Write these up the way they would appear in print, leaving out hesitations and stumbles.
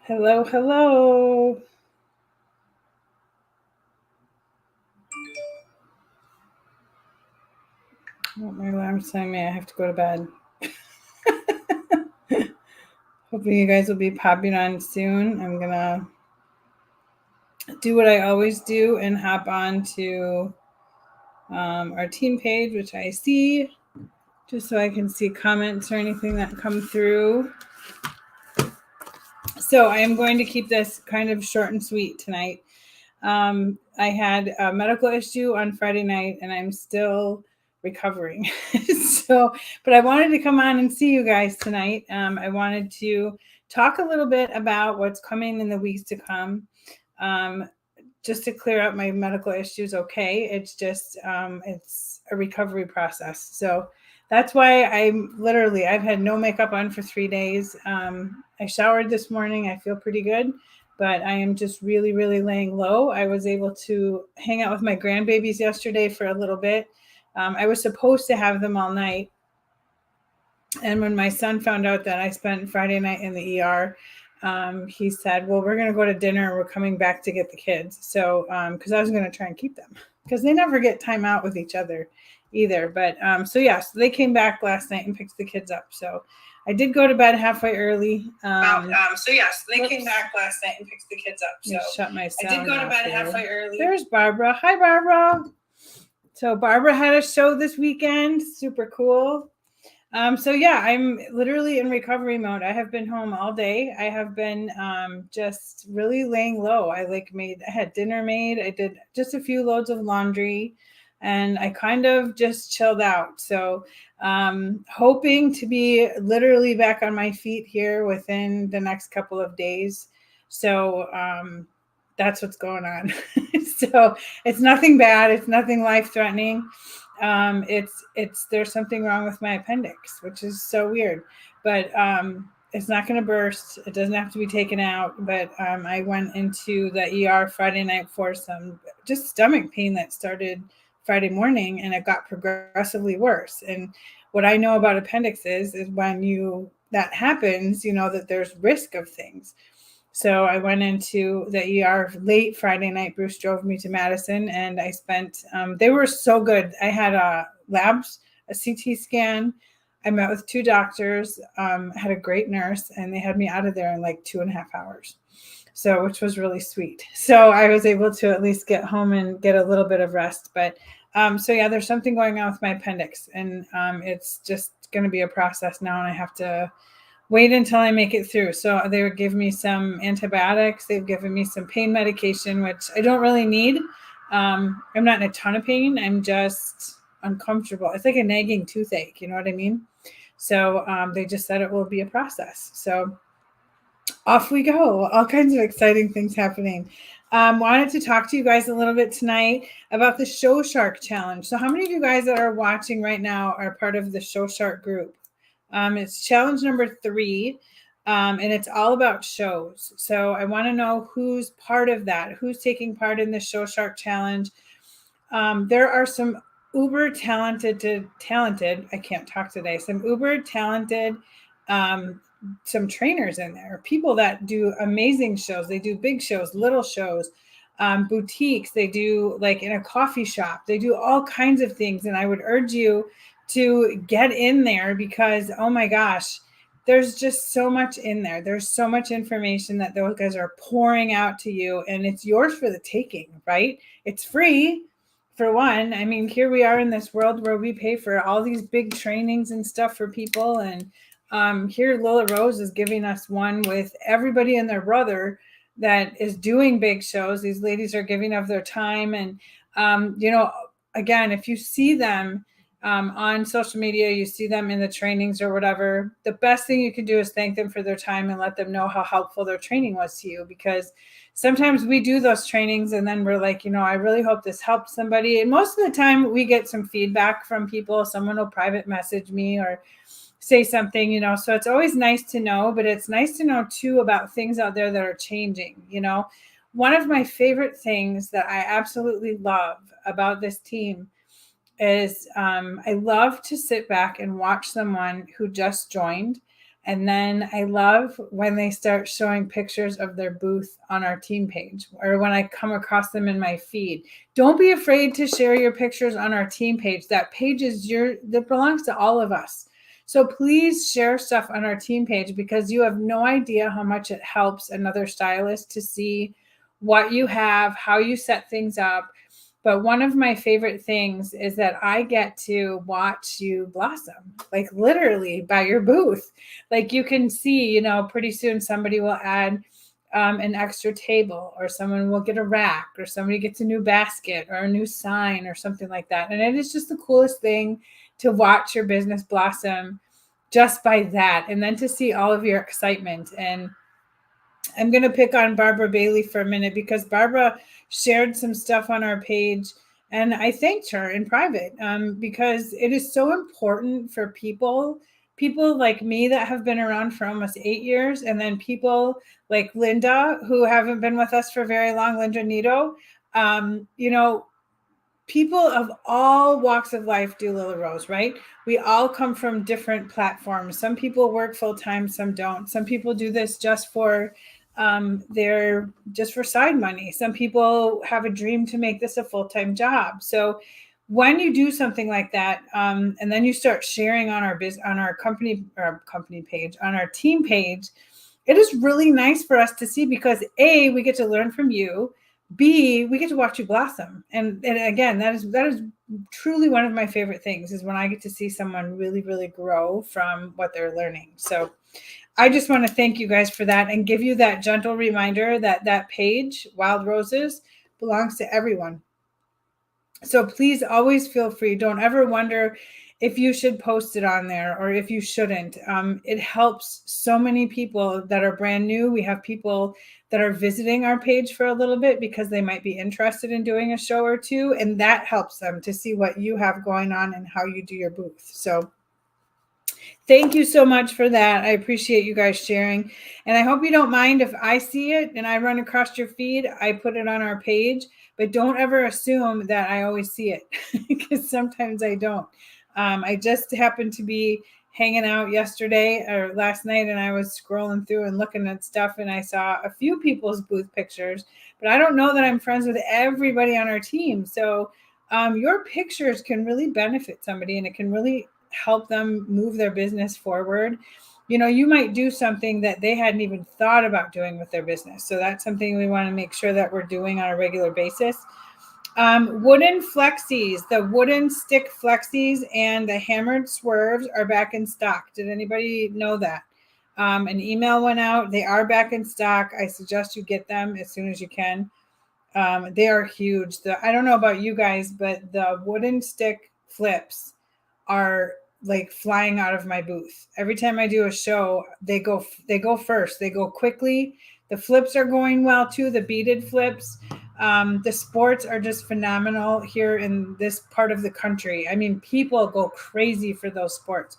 Hello, hello. Oh, my alarm's telling me I have to go to bed. Hoping you guys will be popping on soon. I'm going to do what I always do and hop on to our team page, which I see, just so I can see comments or anything that come through. So I am going to keep this kind of short and sweet tonight. I had a medical issue on Friday night and I'm still recovering. But I wanted to come on and see you guys tonight. I wanted to talk a little bit about what's coming in the weeks to come. Just to clear up my medical issues. Okay. It's just, it's a recovery process. So that's why I've had no makeup on for 3 days. I showered this morning. I feel pretty good, but I am just really, really laying low. I was able to hang out with my grandbabies yesterday for a little bit. I was supposed to have them all night. And when my son found out that I spent Friday night in the ER, he said, well, we're going to go to dinner. We're coming back to get the kids. So, because I was going to try and keep them because they never get time out with each other either. But so they came back last night and picked the kids up. So I did go to bed halfway early. They came back last night and picked the kids up. So shut my sound. I did go to bed halfway early. There's Barbara. Hi, Barbara. So Barbara had a show this weekend. Super cool. I'm literally in recovery mode. I have been home all day. I have been just really laying low. I had dinner made. I did just a few loads of laundry and I kind of just chilled out. So hoping to be literally back on my feet here within the next couple of days. So that's what's going on. So it's nothing bad. It's nothing life-threatening. There's something wrong with my appendix, which is so weird, but it's not going to burst. It doesn't have to be taken out. But I went into the ER Friday night for some just stomach pain that started Friday morning, and it got progressively worse. And what I know about appendixes is when that happens, you know that there's risk of things. So I went into the ER late Friday night. Bruce drove me to Madison and I spent, they were so good. I had labs, a CT scan. I met with 2 doctors, had a great nurse, and they had me out of there in like 2.5 hours. So, which was really sweet. So I was able to at least get home and get a little bit of rest. But there's something going on with my appendix and it's just going to be a process now. And I have to wait until I make it through. So they would give me some antibiotics. They've given me some pain medication, which I don't really need. I'm not in a ton of pain. I'm just uncomfortable. It's like a nagging toothache. You know what I mean? So they just said it will be a process. So off we go. All kinds of exciting things happening. Wanted to talk to you guys a little bit tonight about the Show Shark Challenge. So how many of you guys that are watching right now are part of the Show Shark group? It's challenge number 3, and it's all about shows. So I want to know who's part of that, who's taking part in the Show Shark Challenge. There are some uber talented, I can't talk today, some uber talented, some trainers in there, people that do amazing shows. They do big shows, little shows, boutiques. They do like in a coffee shop. They do all kinds of things. And I would urge you to get in there because, oh my gosh, there's just so much in there. There's so much information that those guys are pouring out to you and it's yours for the taking, right? It's free for one. I mean, here we are in this world where we pay for all these big trainings and stuff for people. And here Lola Rose is giving us one with everybody and their brother that is doing big shows. These ladies are giving of their time. And, again, if you see them, on social media, you see them in the trainings or whatever, the best thing you can do is thank them for their time and let them know how helpful their training was to you. Because sometimes we do those trainings and then we're like, I really hope this helps somebody. And most of the time we get some feedback from people. Someone will private message me or say something, so it's always nice to know, but it's nice to know too about things out there that are changing. One of my favorite things that I absolutely love about this team is I love to sit back and watch someone who just joined And then I love when they start showing pictures of their booth on our team page, or when I come across them in my feed. Don't be afraid to share your pictures on our team page. That page is that belongs to all of us. So please share stuff on our team page, because you have no idea how much it helps another stylist to see what you have, how you set things up. But one of my favorite things is that I get to watch you blossom, like literally by your booth. Like you can see, pretty soon somebody will add an extra table, or someone will get a rack, or somebody gets a new basket or a new sign or something like that. And it is just the coolest thing to watch your business blossom just by that. And then to see all of your excitement. And I'm going to pick on Barbara Bailey for a minute, because Barbara shared some stuff on our page, and I thanked her in private, because it is so important for people like me that have been around for almost 8 years, and then people like Linda who haven't been with us for very long, Linda Nito. People of all walks of life do Lila Rose, right? We all come from different platforms. Some people work full time, some don't. Some people do this just for just for side money. Some people have a dream to make this a full-time job. So when you do something like that, and then you start sharing on our company page, on our team page, it is really nice for us to see, because A, we get to learn from you. B, we get to watch you blossom. And again, that is truly one of my favorite things, is when I get to see someone really, really grow from what they're learning. So I just want to thank you guys for that, and give you that gentle reminder that that page, Wild Roses, belongs to everyone. So please always feel free. Don't ever wonder if you should post it on there or if you shouldn't. It helps so many people that are brand new. We have people that are visiting our page for a little bit because they might be interested in doing a show or two, and that helps them to see what you have going on and how you do your booth. So thank you so much for that. I appreciate you guys sharing. And I hope you don't mind if I see it and I run across your feed, I put it on our page, but don't ever assume that I always see it, because sometimes I don't. I just happened to be hanging out yesterday or last night, and I was scrolling through and looking at stuff, and I saw a few people's booth pictures, but I don't know that I'm friends with everybody on our team. So your pictures can really benefit somebody, and it can really help them move their business forward. You might do something that they hadn't even thought about doing with their business. So that's something we want to make sure that we're doing on a regular basis. Wooden flexies, the wooden stick flexies and the hammered swerves are back in stock. Did anybody know that? An email went out. They are back in stock. I suggest you get them as soon as you can. They are huge. I don't know about you guys, but the wooden stick flips are like flying out of my booth. Every time I do a show, they go first. They go quickly. The flips are going well too. The beaded flips. The sports are just phenomenal here in this part of the country. I mean, people go crazy for those sports.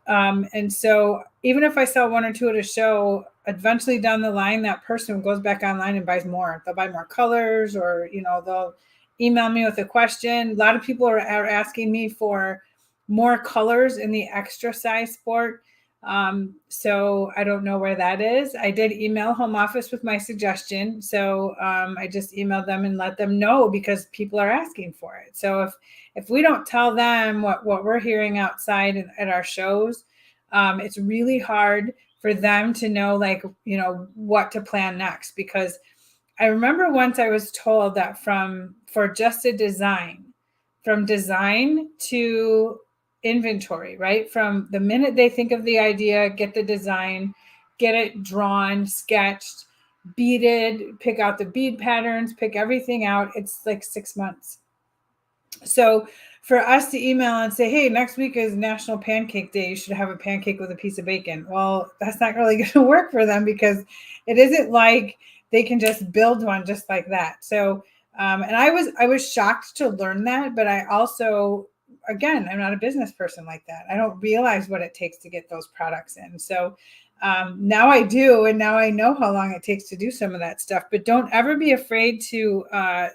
And so even if I sell one or two at a show, eventually down the line, that person goes back online and buys more. They'll buy more colors, or, they'll email me with a question. A lot of people are asking me for more colors in the extra size sport. So I don't know where that is. I did email home office with my suggestion. So I just emailed them and let them know, because people are asking for it. So if we don't tell them what we're hearing outside at our shows, it's really hard for them to know, what to plan next. Because I remember once I was told that for just a design, from design to inventory, right? From the minute they think of the idea, get the design, get it drawn, sketched, beaded, pick out the bead patterns, pick everything out, it's like 6 months. So for us to email and say, hey, next week is National Pancake Day, you should have a pancake with a piece of bacon. Well, that's not really going to work for them, because it isn't like they can just build one just like that. So, and I was shocked to learn that, but I also, again, I'm not a business person like that. I don't realize what it takes to get those products in. So now I do, and now I know how long it takes to do some of that stuff. But don't ever be afraid to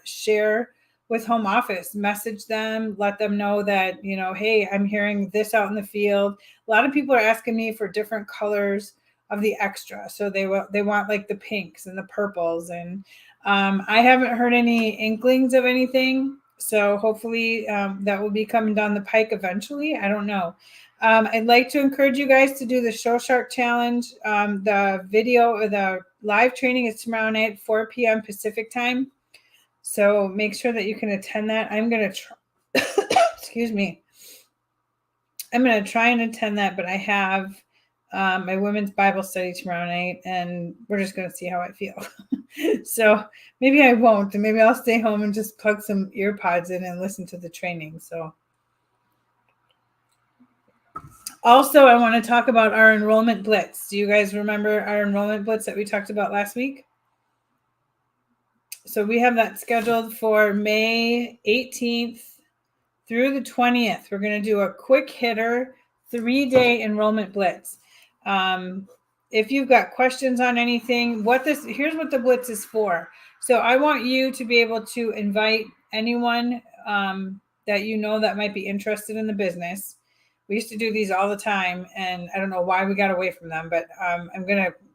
share with home office. Message them, let them know that, hey, I'm hearing this out in the field. A lot of people are asking me for different colors of the extra. So they want like the pinks and the purples. And I haven't heard any inklings of anything. So hopefully that will be coming down the pike eventually. I don't know. I'd like to encourage you guys to do the Show Shark Challenge. The video or the live training is tomorrow night, 4 p.m. Pacific time. So make sure that you can attend that. I'm going to try, excuse me. I'm going to try and attend that, but I have my women's Bible study tomorrow night, and we're just going to see how I feel. So maybe I won't, and maybe I'll stay home and just plug some ear pods in and listen to the training. So also, I want to talk about our enrollment blitz. Do you guys remember our enrollment blitz that we talked about last week? So we have that scheduled for May 18th through the 20th. We're going to do a quick hitter 3-day enrollment blitz. If you've got questions on anything, here's what the blitz is for. So I want you to be able to invite anyone that you know that might be interested in the business. We used to do these all the time, and I don't know why we got away from them, but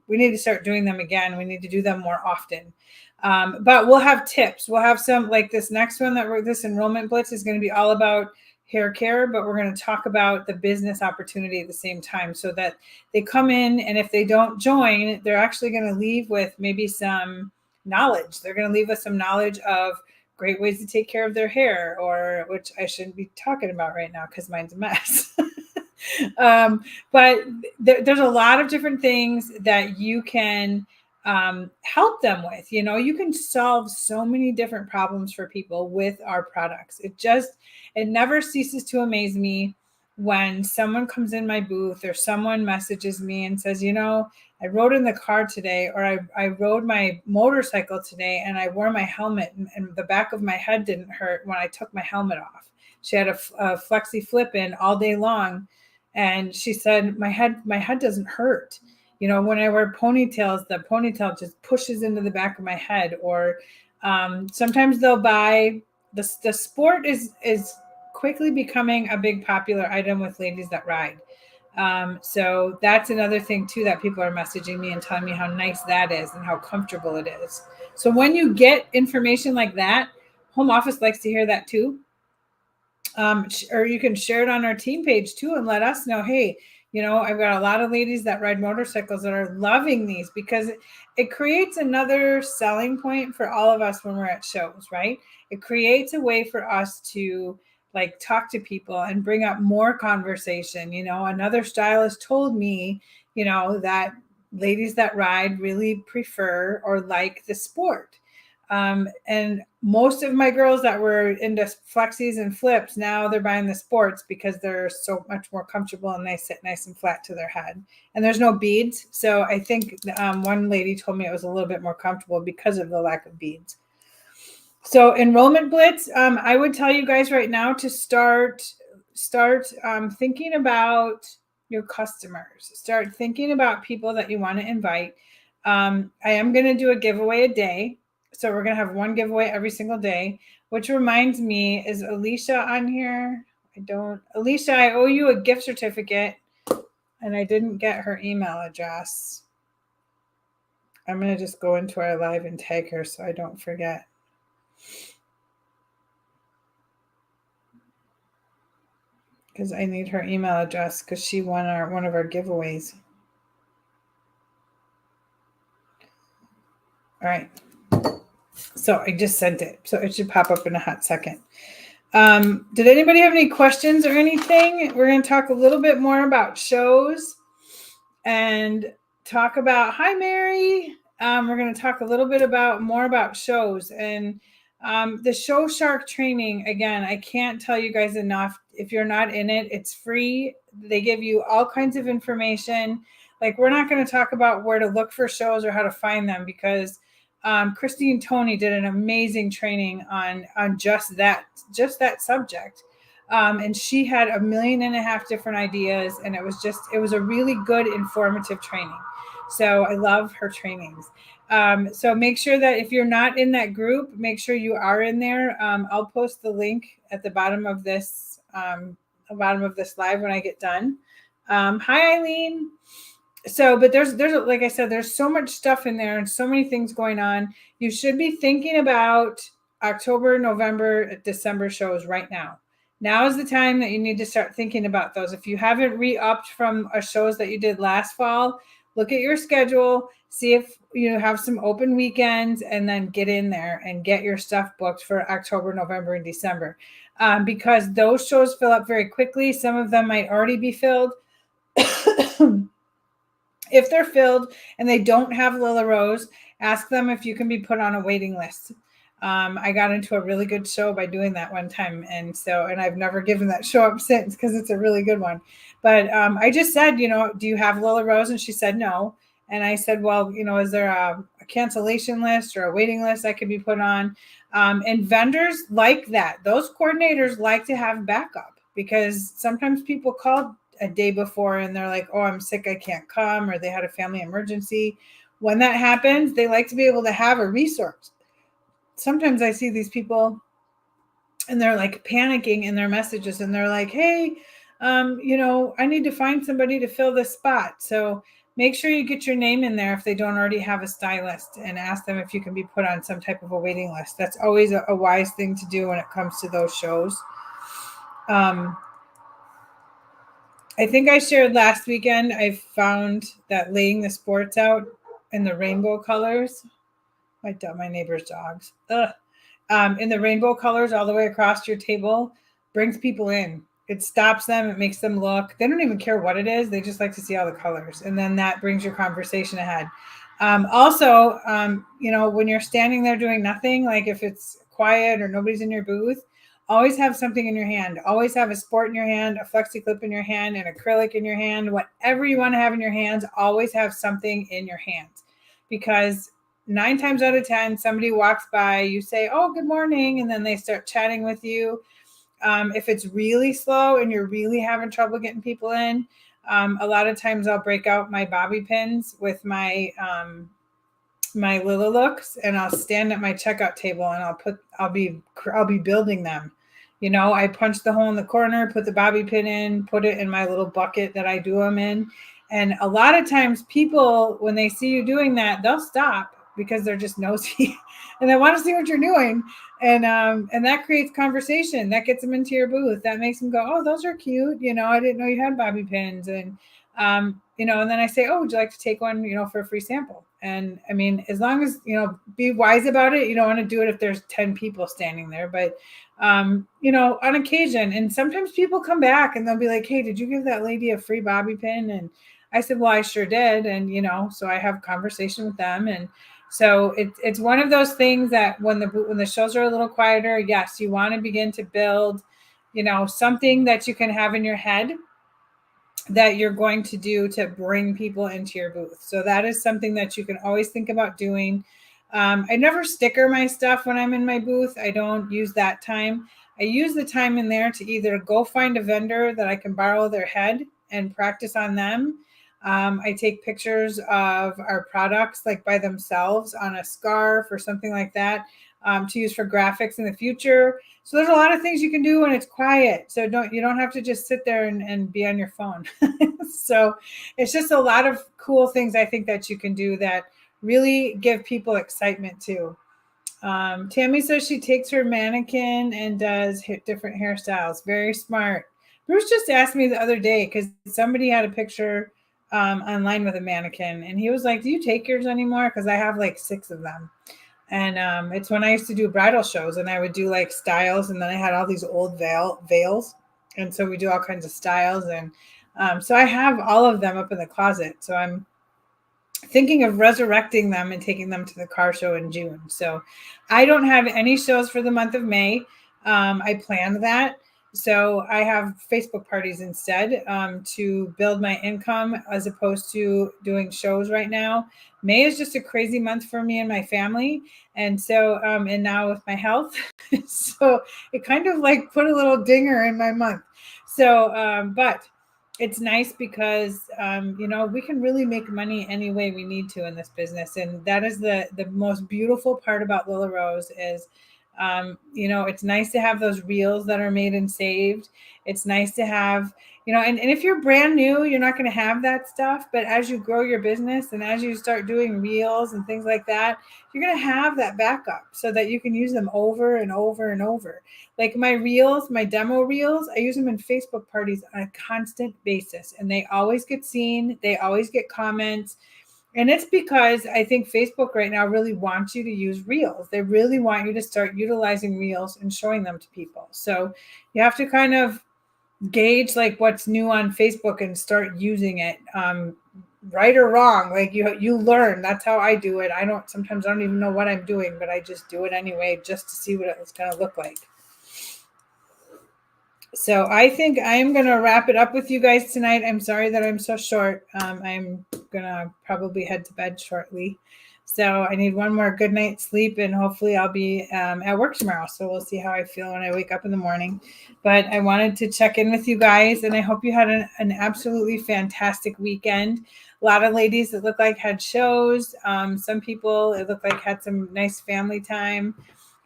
we need to start doing them again. We need to do them more often. But we'll have tips. We'll have some, like this next one this enrollment blitz is going to be all about hair care, but we're going to talk about the business opportunity at the same time, so that they come in, and if they don't join, they're actually going to leave with maybe some knowledge. They're going to leave us some knowledge of great ways to take care of their hair, or which I shouldn't be talking about right now because mine's a mess. But there's a lot of different things that you can help them with. You can solve so many different problems for people with our products. It never ceases to amaze me when someone comes in my booth, or someone messages me and says, I rode in the car today, or I rode my motorcycle today, and I wore my helmet, and the back of my head didn't hurt when I took my helmet off. She had a flexi flip in all day long, and she said, my head doesn't hurt. When I wear ponytails, the ponytail just pushes into the back of my head. Or sometimes they'll buy the sport is quickly becoming a big popular item with ladies that ride. So that's another thing too, that people are messaging me and telling me how nice that is and how comfortable it is. So when you get information like that, home office likes to hear that too. Or you can share it on our team page too, and let us know, hey, I've got a lot of ladies that ride motorcycles that are loving these, because it creates another selling point for all of us when we're at shows, right? It creates a way for us to talk to people and bring up more conversation. Another stylist told me, that ladies that ride really prefer or like the sport. And most of my girls that were into flexis and flips, now they're buying the sports because they're so much more comfortable and they sit nice and flat to their head. And there's no beads. So I think one lady told me it was a little bit more comfortable because of the lack of beads. So enrollment blitz, I would tell you guys right now to start thinking about your customers. Start thinking about people that you want to invite. I am going to do a giveaway a day. So we're going to have one giveaway every single day, which reminds me, is Alicia on here? Alicia, I owe you a gift certificate, and I didn't get her email address. I'm going to just go into our live and tag her so I don't forget. Because I need her email address, because she won one of our giveaways. All right. So I just sent it. So it should pop up in a hot second. Did anybody have any questions or anything? We're going to talk a little bit more about shows and talk about, hi, Mary. We're going to talk a little bit more about shows and the Show Shark training. Again, I can't tell you guys enough. If you're not in it, it's free. They give you all kinds of information. We're not going to talk about where to look for shows or how to find them, because Christine Tony did an amazing training on just that subject. And she had 1.5 million different ideas, and it was a really good informative training. So I love her trainings. So make sure that if you're not in that group, make sure you are in there. I'll post the link at the bottom of this live when I get done. Hi, Eileen. So, but there's like I said, there's so much stuff in there and so many things going on. You should be thinking about October, November, December shows right now. Now is the time that you need to start thinking about those. If you haven't re-upped from shows that you did last fall, look at your schedule, see if you have some open weekends, and then get in there and get your stuff booked for October, November, and December. Because those shows fill up very quickly. Some of them might already be filled. If they're filled and they don't have Lila Rose, ask them if you can be put on a waiting list. I got into a really good show by doing that one time. And I've never given that show up since because it's a really good one. But I just said, do you have Lila Rose? And she said no. And I said, well, is there a cancellation list or a waiting list I could be put on? And vendors like that. Those coordinators like to have backup because sometimes people call a day before and they're like, oh, I'm sick, I can't come, or they had a family emergency. When that happens, they like to be able to have a resource. Sometimes I see these people and they're like panicking in their messages and they're like, hey, I need to find somebody to fill this spot. So make sure you get your name in there if they don't already have a stylist and ask them if you can be put on some type of a waiting list. That's always a wise thing to do when it comes to those shows. I think I shared last weekend, I found that laying the sports out in the rainbow colors, my neighbor's dogs, in the rainbow colors all the way across your table brings people in. It stops them. It makes them look. They don't even care what it is. They just like to see all the colors. And then that brings your conversation ahead. Also, when you're standing there doing nothing, like if it's quiet or nobody's in your booth, always have something in your hand. Always have a sport in your hand, a flexi clip in your hand, an acrylic in your hand, whatever you want to have in your hands, always have something in your hands. Because 9 times out of 10, somebody walks by, you say, oh, good morning, and then they start chatting with you. If it's really slow and you're really having trouble getting people in, a lot of times I'll break out my bobby pins with my my Lila looks, and I'll stand at my checkout table and I'll be building them. I punch the hole in the corner, put the bobby pin in, put it in my little bucket that I do them in. And a lot of times people, when they see you doing that, they'll stop because they're just nosy and they want to see what you're doing. And that creates conversation. That gets them into your booth. That makes them go, oh, those are cute. I didn't know you had bobby pins. And, and then I say, oh, would you like to take one, for a free sample? And I mean, as long as, be wise about it. You don't want to do it if there's 10 people standing there, but, on occasion. And sometimes people come back and they'll be like, hey, did you give that lady a free bobby pin? And I said, well, I sure did. And, so I have conversation with them. And so it's one of those things that when the shows are a little quieter, yes, you want to begin to build, something that you can have in your head that you're going to do to bring people into your booth. So that is something that you can always think about doing. I never sticker my stuff when I'm in my booth. I don't use that time. I use the time in there to either go find a vendor that I can borrow their head and practice on them. I take pictures of our products like by themselves on a scarf or something like that to use for graphics in the future. So there's a lot of things you can do when it's quiet. So you don't have to just sit there and be on your phone. So it's just a lot of cool things I think that you can do that really give people excitement too. Tammy says she takes her mannequin and does different hairstyles. Very smart. Bruce just asked me the other day because somebody had a picture online with a mannequin, and he was like, do you take yours anymore? Because I have like 6 of them. And it's when I used to do bridal shows, and I would do like styles, and then I had all these old veils, and so we do all kinds of styles, and so I have all of them up in the closet. So I'm thinking of resurrecting them and taking them to the car show in June. So I don't have any shows for the month of May. I planned that. So I have Facebook parties instead to build my income as opposed to doing shows right now. May is just a crazy month for me and my family. And so, and now with my health, so it kind of like put a little dinger in my month. So, but it's nice because we can really make money any way we need to in this business, and that is the most beautiful part about Lila Rose is it's nice to have those reels that are made and saved. It's nice to have, and if you're brand new, you're not going to have that stuff, but as you grow your business and as you start doing reels and things like that, you're going to have that backup so that you can use them over and over and over. Like my reels, my demo reels, I use them in Facebook parties on a constant basis, and they always get seen. They always get comments. And it's because I think Facebook right now really wants you to use reels. They really want you to start utilizing reels and showing them to people. So you have to kind of gauge like what's new on Facebook and start using it. Right or wrong, like you learn. That's how I do it. Sometimes I don't even know what I'm doing, but I just do it anyway just to see what it's going to look like. So I think I'm going to wrap it up with you guys tonight. I'm sorry that I'm so short. I'm going to probably head to bed shortly. So I need one more good night's sleep, and hopefully I'll be at work tomorrow. So we'll see how I feel when I wake up in the morning. But I wanted to check in with you guys, and I hope you had an absolutely fantastic weekend. A lot of ladies, it looked like, had shows. Some people, it looked like, had some nice family time.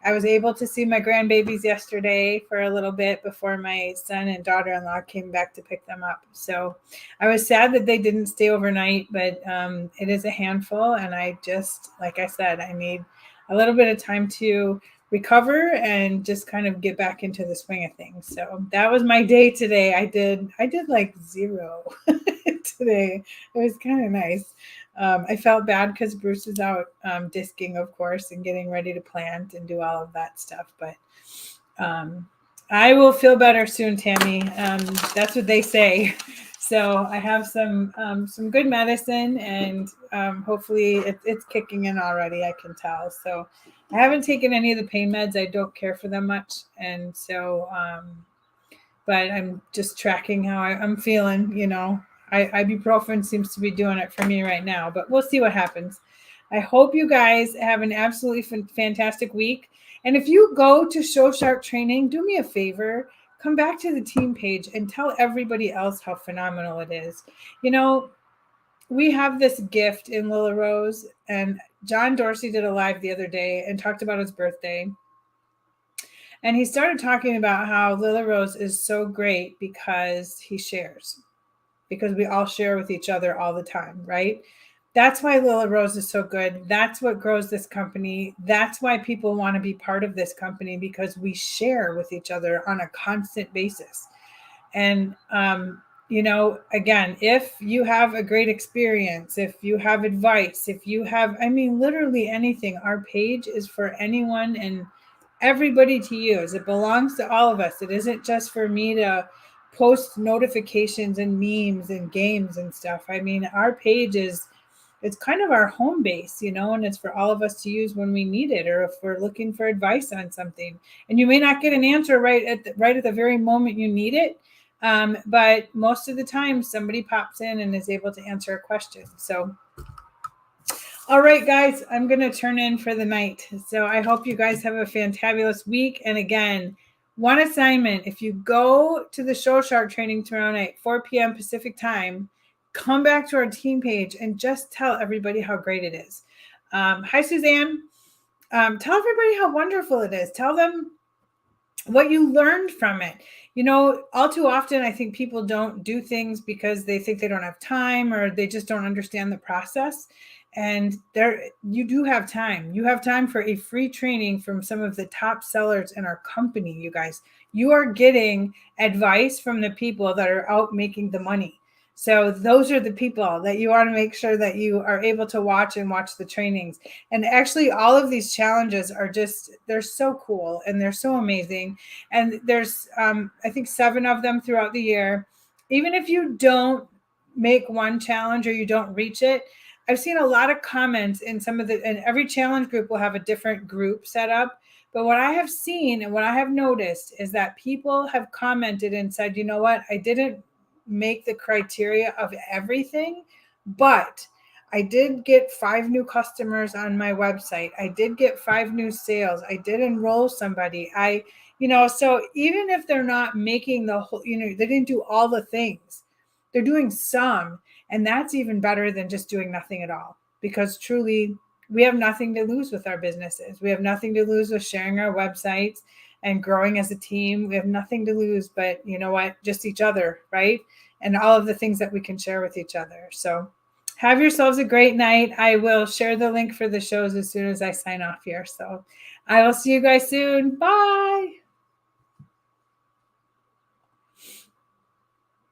I was able to see my grandbabies yesterday for a little bit before my son and daughter-in-law came back to pick them up. So I was sad that they didn't stay overnight, but it is a handful. And I just, like I said, I need a little bit of time to recover and just kind of get back into the swing of things. So that was my day today. I did like zero today. It was kind of nice. I felt bad because Bruce is out disking, of course, and getting ready to plant and do all of that stuff. But I will feel better soon, Tammy. That's what they say. So I have some good medicine, and hopefully it's kicking in already. I can tell. So I haven't taken any of the pain meds. I don't care for them much, and so but I'm just tracking how I'm feeling. Ibuprofen seems to be doing it for me right now, but we'll see what happens. I hope you guys have an absolutely fantastic week. And if you go to Show Sharp Training, do me a favor, come back to the team page and tell everybody else how phenomenal it is. We have this gift in Lila Rose, and John Dorsey did a live the other day and talked about his birthday. And he started talking about how Lila Rose is so great because he shares, because we all share with each other all the time, right? That's why Lila Rose is so good. That's what grows this company. That's why people want to be part of this company, because we share with each other on a constant basis. And, again, if you have a great experience, if you have advice, if you have, literally anything, our page is for anyone and everybody to use. It belongs to all of us. It isn't just for me to post notifications and memes and games and stuff. Our page it's kind of our home base, and it's for all of us to use when we need it, or if we're looking for advice on something. And you may not get an answer right at the very moment you need it, but most of the time somebody pops in and is able to answer a question. So all right, guys, I'm going to turn in for the night. So I hope you guys have a fantabulous week. And again, one assignment: if you go to the Show Sharp training tomorrow night, 4 p.m. Pacific time, come back to our team page and just tell everybody how great it is. Hi, Suzanne. Tell everybody how wonderful it is. Tell them what you learned from it. All too often, I think people don't do things because they think they don't have time, or they just don't understand the process. And you do have time. You have time for a free training from some of the top sellers in our company, you guys. You are getting advice from the people that are out making the money. So those are the people that you want to make sure that you are able to watch the trainings. And actually, all of these challenges are they're so cool and they're so amazing. And there's, I think, 7 of them throughout the year. Even if you don't make one challenge or you don't reach it, I've seen a lot of comments in and every challenge group will have a different group set up. But what I have seen and what I have noticed is that people have commented and said, you know what, I didn't make the criteria of everything, but I did get 5 new customers on my website. I did get 5 new sales. I did enroll somebody. So even if they're not making the whole, they didn't do all the things, they're doing some. And that's even better than just doing nothing at all, because truly we have nothing to lose with our businesses. We have nothing to lose with sharing our websites and growing as a team. We have nothing to lose, but you know what? Just each other, right? And all of the things that we can share with each other. So have yourselves a great night. I will share the link for the shows as soon as I sign off here. So I will see you guys soon. Bye.